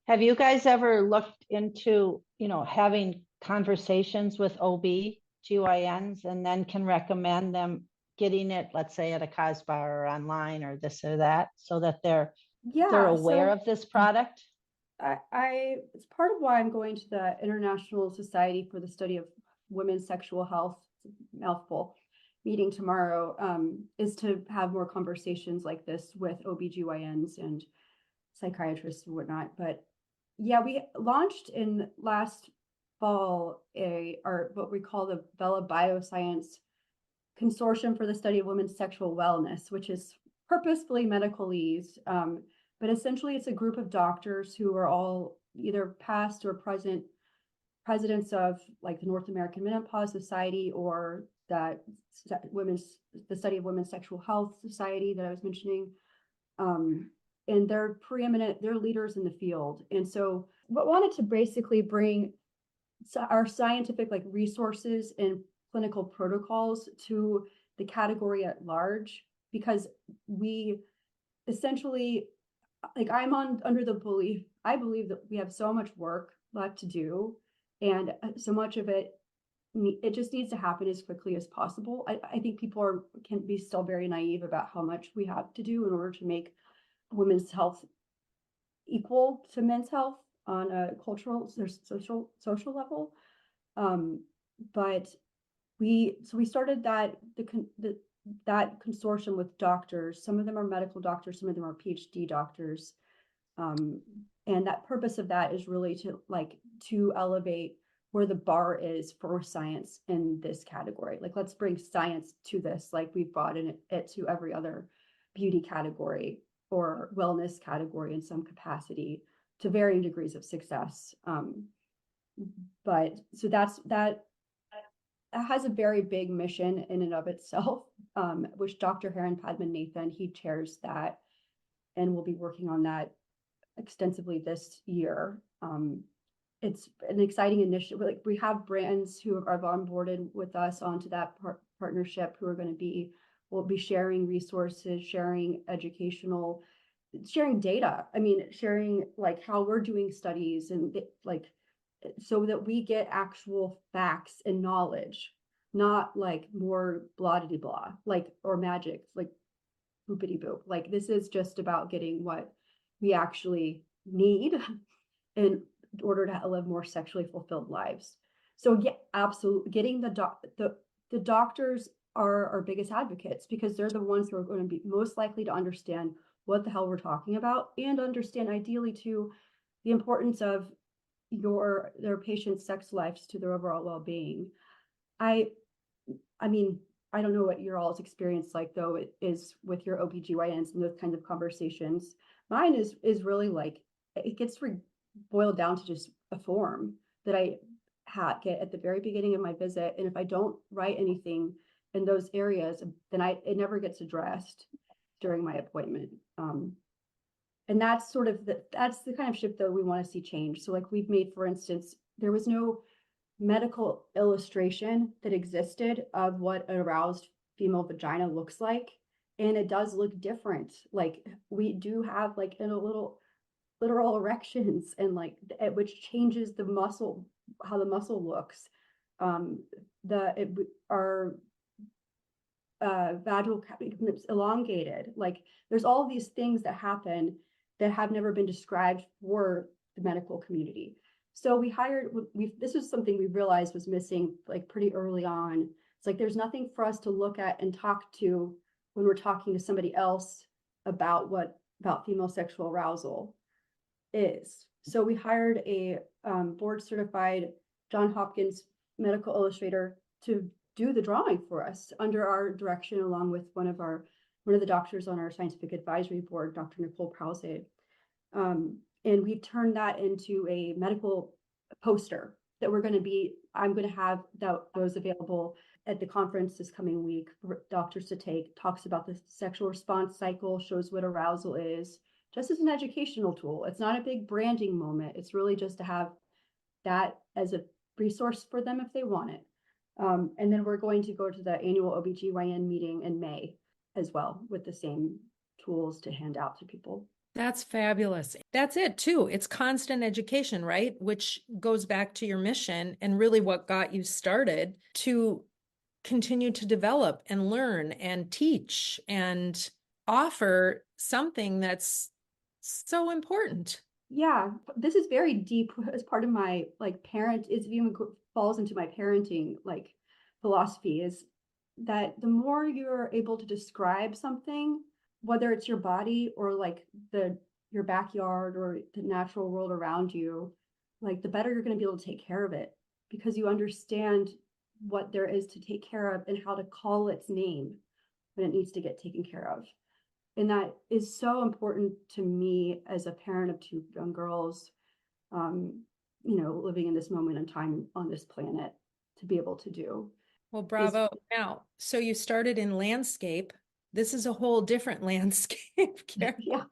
Have you guys ever looked into, having conversations with OB-GYNs and then can recommend them getting it, let's say at a COSBA or online or this or that, so that they're aware of this product? It's part of why I'm going to the International Society for the Study of Women's Sexual Health, mouthful, meeting tomorrow, is to have more conversations like this with OB-GYNs and psychiatrists and whatnot. But yeah, we launched in last fall what we call the Vella Bioscience Consortium for the Study of Women's Sexual Wellness, which is purposefully medicalese. But essentially it's a group of doctors who are all either past or present presidents of like the North American Menopause Society or the Study of Women's Sexual Health Society that I was mentioning. And they're preeminent, they're leaders in the field. And so what wanted to basically bring our scientific resources and clinical protocols to the category at large, because we essentially, under the belief, I believe that we have so much work left to do, and so much of it just needs to happen as quickly as possible. I think people can be still very naive about how much we have to do in order to make women's health equal to men's health on a cultural, social level. But we started that consortium with doctors. Some of them are medical doctors, some of them are PhD doctors. And that purpose of that is really to elevate where the bar is for science in this category. Let's bring science to this, like we've brought it to every other beauty category or wellness category in some capacity, to varying degrees of success. But so that has a very big mission in and of itself, which Dr. Haran Padmanathan, he chairs that, and we'll be working on that extensively this year. It's an exciting initiative. We have brands who are onboarded with us onto that partnership who are going to we'll be sharing resources, sharing educational, sharing data. Sharing how we're doing studies and so that we get actual facts and knowledge, not more blah de blah, or magic, boopity boop. This is just about getting what we actually need in order to live more sexually fulfilled lives. So yeah, absolutely. Getting the doctors are our biggest advocates, because they're the ones who are going to be most likely to understand what the hell we're talking about, and understand ideally too the importance of their patients' sex lives to their overall well-being. I don't know what your all's experience though it is with your OB-GYNs and those kinds of conversations. Mine is really it gets boiled down to just a form that I get at the very beginning of my visit, and if I don't write anything in those areas, then it never gets addressed during my appointment. And that's that's the kind of shift that we want to see change. So we've made, for instance, there was no medical illustration that existed of what an aroused female vagina looks like. And it does look different. We do have in a little literal erections, and which changes the muscle, how the muscle looks. Our vaginal cavity becomes elongated. There's all these things that happen that have never been described for the medical community. So this was something we realized was missing pretty early on. It's there's nothing for us to look at and talk to when we're talking to somebody else about female sexual arousal is. So we hired a board certified Johns Hopkins medical illustrator to do the drawing for us under our direction, along with one of the doctors on our scientific advisory board, Dr. Nicole Prause. And we turned that into a medical poster that I'm going to have those available at the conference this coming week for doctors to take. Talks about the sexual response cycle, shows what arousal is, just as an educational tool. It's not a big branding moment. It's really just to have that as a resource for them if they want it. And then we're going to go to the annual OBGYN meeting in May as well with the same tools to hand out to people. That's fabulous. That's it too. It's constant education, right? Which goes back to your mission and really what got you started to continue to develop and learn and teach and offer something that's so important. Yeah, this is very deep as part of my it even falls into my parenting philosophy, is that the more you're able to describe something, whether it's your body or your backyard or the natural world around you, the better you're going to be able to take care of it, because you understand what there is to take care of and how to call its name when it needs to get taken care of. And that is so important to me as a parent of two young girls, living in this moment in time on this planet, to be able to do. Well, bravo. Now, so you started in landscape. This is a whole different landscape, Karen. Yeah,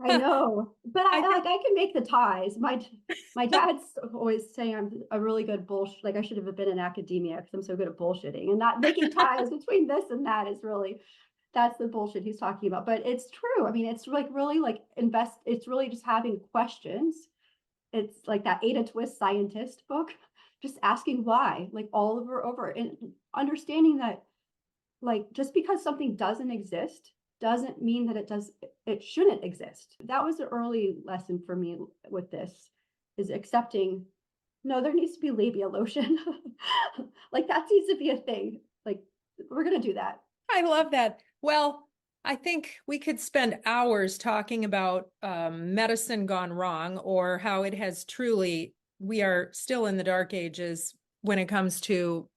I know, but I can make the ties. My dad's always saying I'm a really good bullshit. I should have been in academia because I'm so good at bullshitting, and not making ties between this and that is really, that's the bullshit he's talking about. But it's true. I mean, it's really it's really just having questions. It's like that Ada Twist scientist book, just asking why, all over, and understanding that just because something doesn't exist doesn't mean that it shouldn't exist. That was an early lesson for me with this, is accepting, no, there needs to be labia lotion. That needs to be a thing. We're going to do that. I love that. Well, I think we could spend hours talking about medicine gone wrong, or how it has truly, we are still in the dark ages when it comes to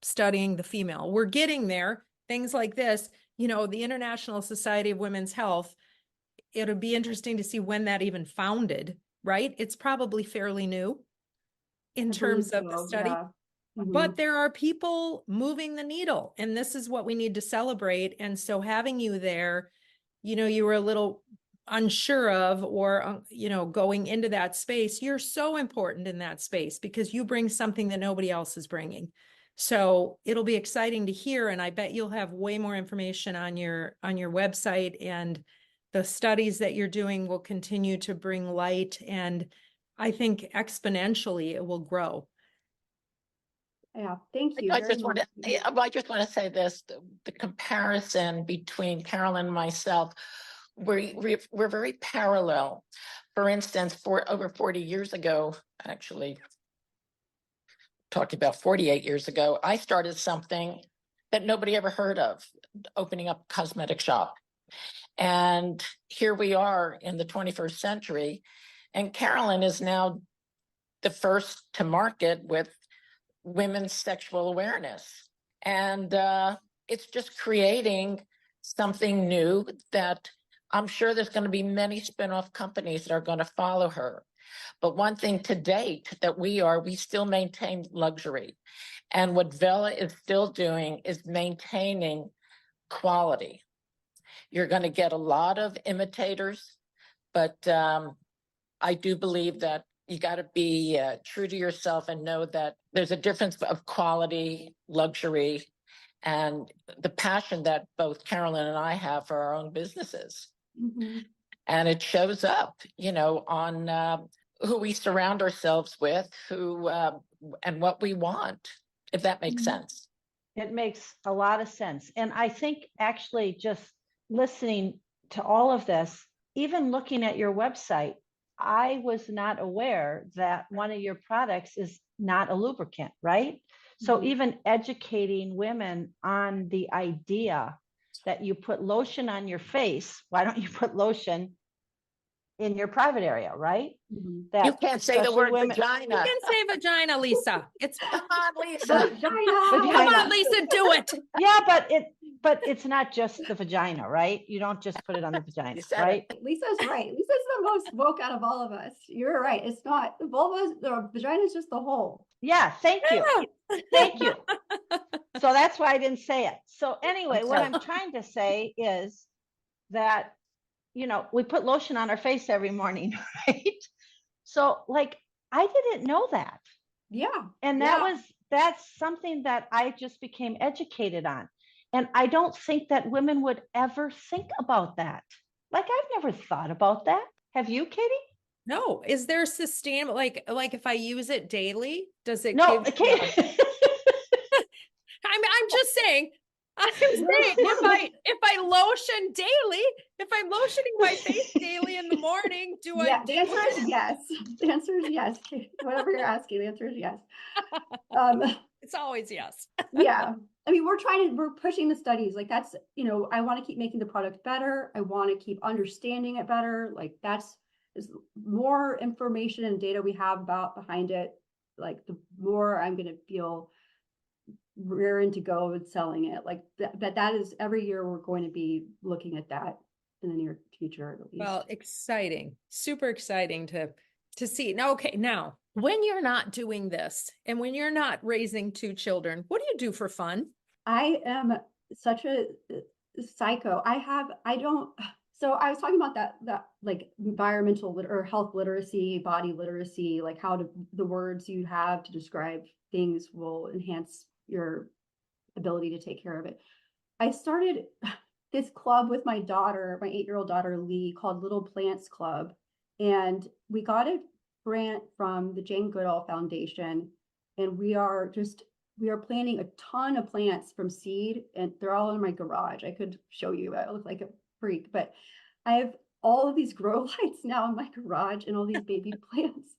studying the female. We're getting there. Things like this, the International Society of Women's Health, it'll be interesting to see when that even founded, right? It's probably fairly new in terms of the study. Yeah. Mm-hmm. But there are people moving the needle, and this is what we need to celebrate. And so having you there, you were a little unsure of, or, going into that space, you're so important in that space because you bring something that nobody else is bringing. So it'll be exciting to hear. And I bet you'll have way more information on your website, and the studies that you're doing will continue to bring light. And I think exponentially it will grow. Yeah, thank you. I just want to say this: the comparison between Carolyn and myself, we're very parallel. For instance, for over 40 years ago, actually, talking about 48 years ago, I started something that nobody ever heard of, opening up a cosmetic shop. And here we are in the 21st century, and Carolyn is now the first to market with women's sexual awareness. And it's just creating something new that I'm sure there's going to be many spin-off companies that are going to follow her. But one thing to date that we still maintain luxury. And what Vella is still doing is maintaining quality. You're going to get a lot of imitators, but I do believe that you got to be true to yourself and know that there's a difference of quality, luxury, and the passion that both Carolyn and I have for our own businesses. Mm-hmm. And it shows up, on who we surround ourselves with, and what we want, if that makes sense. It makes a lot of sense. And I think actually just listening to all of this, even looking at your website, I was not aware that one of your products is not a lubricant, right? Mm-hmm. So even educating women on the idea that you put lotion on your face, why don't you put lotion in your private area, right? Mhm. That You can't say the especially word You vagina. can say vagina, Lisa. It's Come on, Lisa. Vagina. come on, Lisa, do it. Yeah, but it's not just the vagina, right? You don't just put it on the vagina, You said right? Lisa's right. Lisa's the most woke out of all of us. You're right. It's not the vulva, the vagina is just the hole. Yeah, thank you. Thank you. So that's why I didn't say it. So anyway, what I'm trying to say is that, we put lotion on our face every morning, right? So like, I didn't know that. Yeah. And that's something that I just became educated on. And I don't think that women would ever think about that. Like, I've never thought about that. Have you, Katie? No, is there sustainable, like if I use it daily, does it No, give you Katie. I'm just saying, if I lotion daily, if I'm lotioning my face daily in the morning, do I Yeah, the answer is yes. The answer is yes. Whatever you're asking, the answer is yes. It's always yes. Yeah. I mean, we're pushing the studies. Like that's, I want to keep making the product better. I want to keep understanding it better. Like is more information and data we have behind it, like the more I'm going to feel raring to go with selling it. Like that is every year we're going to be looking at that in the near future, at least. Well, exciting, super exciting to see. Now, okay, now when you're not doing this and when you're not raising two children, what do you do for fun? I am such a psycho. So I was talking about that like environmental or health literacy, body literacy, like the words you have to describe things will enhance your ability to take care of it. I started this club with my daughter, my 8-year-old daughter, Lee, called Little Plants Club. And we got a grant from the Jane Goodall Foundation. And we are planting a ton of plants from seed, and they're all in my garage. I could show you, I look like a freak, but I have all of these grow lights now in my garage and all these baby plants.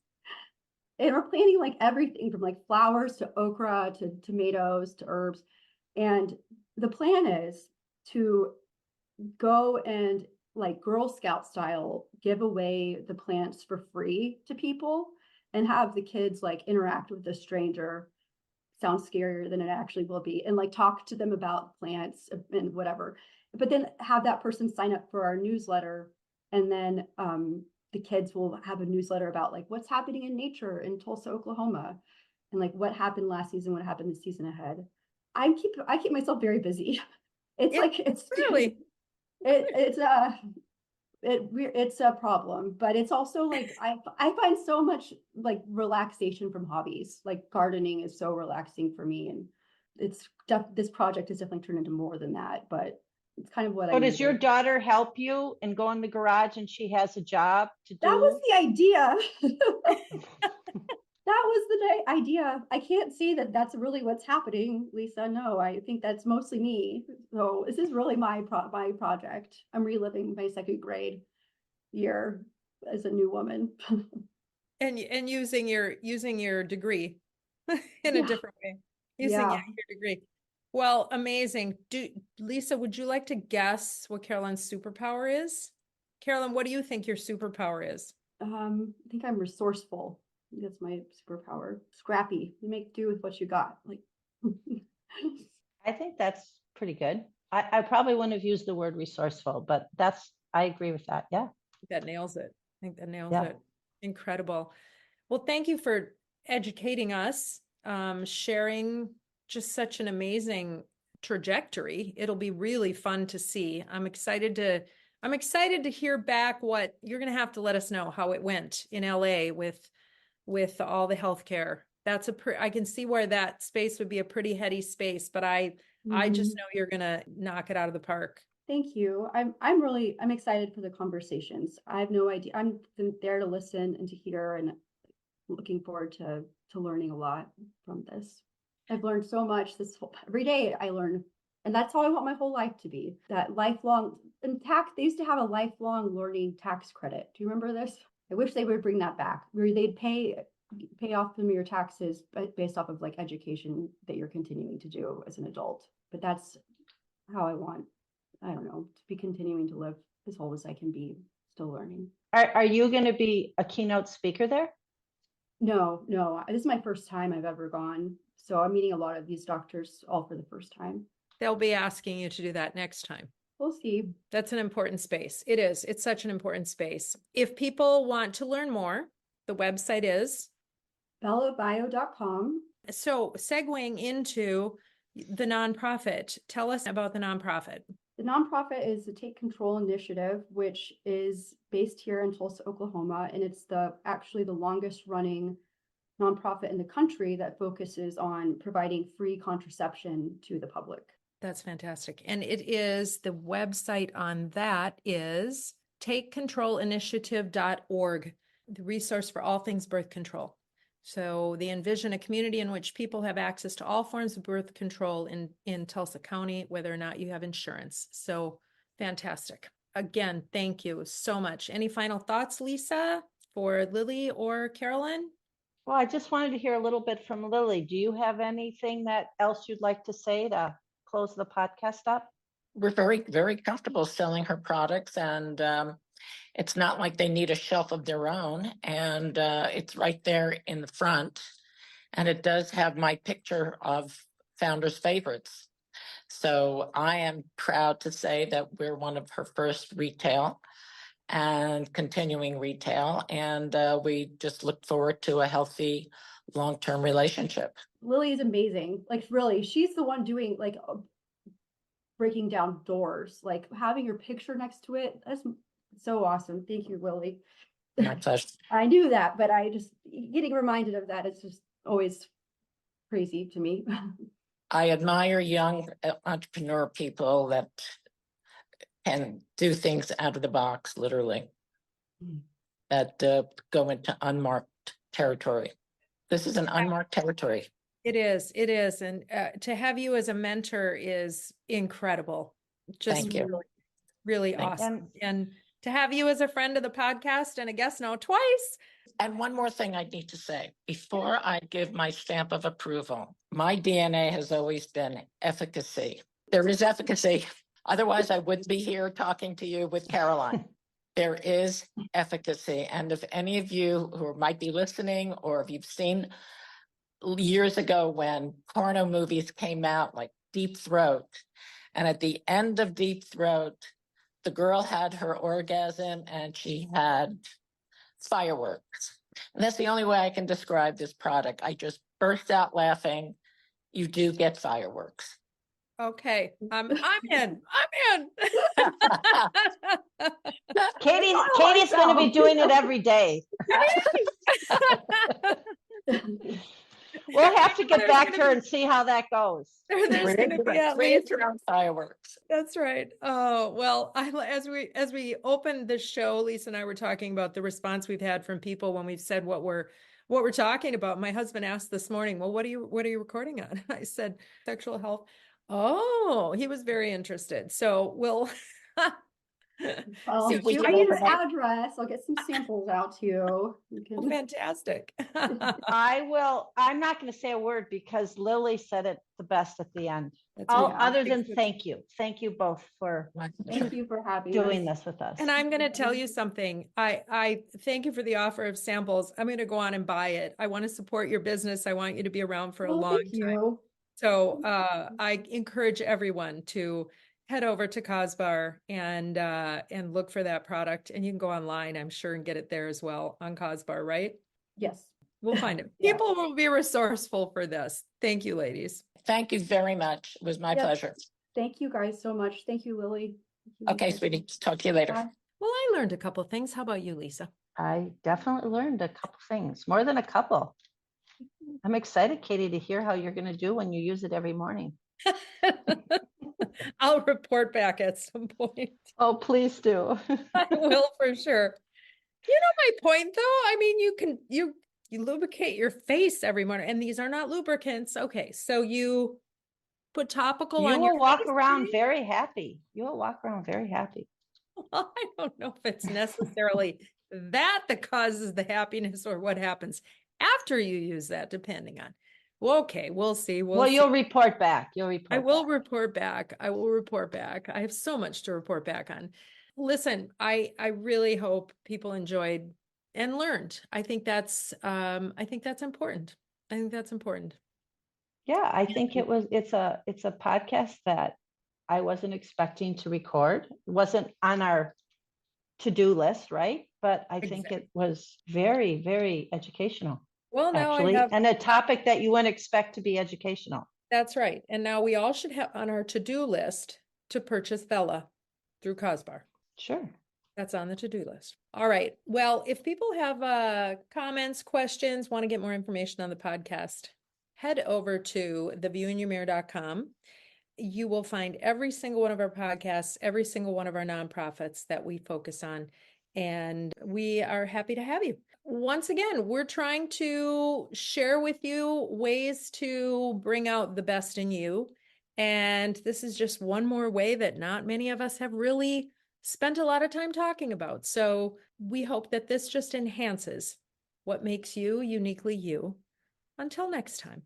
And we're planting like everything from like flowers to okra to tomatoes to herbs. And the plan is to go and like Girl Scout style give away the plants for free to people and have the kids like interact with the stranger. Sounds scarier than it actually will be, and like talk to them about plants and whatever, but then have that person sign up for our newsletter, and then the kids will have a newsletter about like what's happening in nature in Tulsa, Oklahoma, and like what happened last season, what happened the season ahead. I keep myself very busy. It's really it's a problem, but it's also like I find so much like relaxation from hobbies. Like gardening is so relaxing for me, and this project has definitely turned into more than that, but it's kind of what I So does your needed. daughter help you and go in the garage and she has a job to do? That was the idea. That was the idea. I can't see that that's really what's happening, Lisa. No, I think that's mostly me. So this is really my project. I'm reliving my second grade year as a new woman. and using your degree in a Yeah. different way. Using Yeah. your degree. Well, amazing. Lisa, would you like to guess what Carolyn's superpower is? Carolyn, what do you think your superpower is? I think I'm resourceful. That's my superpower. Scrappy. You make do with what you got. Like I think that's pretty good. I probably wouldn't have used the word resourceful, but I agree with that. Yeah. That nails it. I think that nails Yeah. it. Incredible. Well, thank you for educating us, sharing just such an amazing trajectory. It'll be really fun to see. I'm excited to hear back what you're going to have to let us know how it went in LA with all the healthcare. I can see where that space would be a pretty heady space, but I just know you're going to knock it out of the park. Thank you. I'm excited for the conversations. I have no idea. I'm there to listen and to hear, and looking forward to learning a lot from this. I've learned so much every day I learn, and that's how I want my whole life to be. That lifelong, in tax, they used to have a lifelong learning tax credit. Do you remember this? I wish they would bring that back, where they'd pay off some of your taxes based off of like education that you're continuing to do as an adult. But that's how I don't know, to be continuing to live as whole as I can be. still learning. Are you going to be a keynote speaker there? No, this is my first time I've ever gone. So I'm meeting a lot of these doctors all for the first time. They'll be asking you to do that next time. We'll see. That's an important space. It is. It's such an important space. If people want to learn more, the website is VellaBio.com. So segueing into the nonprofit, tell us about the nonprofit. The nonprofit is the Take Control Initiative, which is based here in Tulsa, Oklahoma, and it's actually the longest running nonprofit in the country that focuses on providing free contraception to the public. That's fantastic. And it is, the website on that is takecontrolinitiative.org, the resource for all things birth control. So they envision a community in which people have access to all forms of birth control in Tulsa County, whether or not you have insurance. So fantastic. Again, thank you so much. Any final thoughts, Lisa, for Lily or Carolyn? Well, I just wanted to hear a little bit from Lily. Do you have anything else you'd like to say to close the podcast up? We're very, very comfortable selling her products, and it's not like they need a shelf of their own, and it's right there in the front, and it does have my picture of Founders Favorites. So I am proud to say that we're one of her first retail and continuing retail, and we just look forward to a healthy long-term relationship. Lily is amazing. Like, really, she's the one doing like breaking down doors, like having your picture next to it. That's so awesome. Thank you, Lily. My pleasure. I knew that, but I just getting reminded of that is just always crazy to me. I admire young entrepreneur people that can do things out of the box, literally, that go into unmarked territory. This is an unmarked territory. It is. And to have you as a mentor is incredible. Just Thank you. really, really awesome. And to have you as a friend of the podcast and a guest now twice. And one more thing I need to say before I give my stamp of approval. My DNA has always been efficacy. There is efficacy. Otherwise, I wouldn't be here talking to you with Caroline. There is efficacy. And if any of you who might be listening, or if you've seen years ago when porno movies came out, like Deep Throat, and at the end of Deep Throat, the girl had her orgasm and she had fireworks. And that's the only way I can describe this product. I just burst out laughing. You do get fireworks. Okay. I'm in. Katie's going to be doing it every day. We'll have to get back to her and see how that goes. There's going to be at least fireworks. That's right. Oh, well, as we opened the show, Lisa and I were talking about the response we've had from people when we've said what we're talking about. My husband asked this morning, well, what are you recording on? I said, sexual health. Oh, he was very interested. So we'll Well, See, we I can need his overnight. address. I'll get some samples out to you. You Oh, can- fantastic. I'm not going to say a word because Lily said it the best at the end. That's Oh, right. other than thank you. Thank you both for Thank you for having doing us. this with us. And I'm going to tell you something. I thank you for the offer of samples. I'm going to go on and buy it. I want to support your business. I want you to be around for a Well, long thank time. you. So I encourage everyone to head over to Cosbar and look for that product. And you can go online, I'm sure, and get it there as well on Cosbar, right? Yes. We'll find it. Yeah. People will be resourceful for this. Thank you, ladies. Thank you very much. It was my Yep. pleasure. Thank you guys so much. Thank you, Lily. Thank you, Okay, Lisa. sweetie. Talk to you later. Bye. Well, I learned a couple things. How about you, Lisa? I definitely learned a couple things, more than a couple. I'm excited, Katie, to hear how you're going to do when you use it every morning. I'll report back at some point. Oh, please do. I will for sure. You know my point though? I mean, you lubricate your face every morning, and these are not lubricants. Okay, so you put topical You on your will walk face, around right? very happy. You will walk around very happy. Well, I don't know if it's necessarily that causes the happiness or what happens after you use that, depending on. Well, okay, we'll see. Well, See. you'll report back. You'll report I will back. report back. I will report back. I have so much to report back on. Listen, I really hope people enjoyed and learned. I think that's important. I think that's important. Yeah, I think it's a podcast that I wasn't expecting to record. It wasn't on our to-do list, right? But I think Exactly. it was very, very educational, Well, now I actually, have, and a topic that you wouldn't expect to be educational. that's right. And now we all should have on our to-do list to purchase Vella through Cosbar. Sure. That's on the to-do list. All right. Well, if people have comments, questions, want to get more information on the podcast, head over to theviewinyourmirror.com. You will find every single one of our podcasts, every single one of our nonprofits that we focus on, and we are happy to have you. Once again, we're trying to share with you ways to bring out the best in you. And this is just one more way that not many of us have really spent a lot of time talking about. So we hope that this just enhances what makes you uniquely you. Until next time.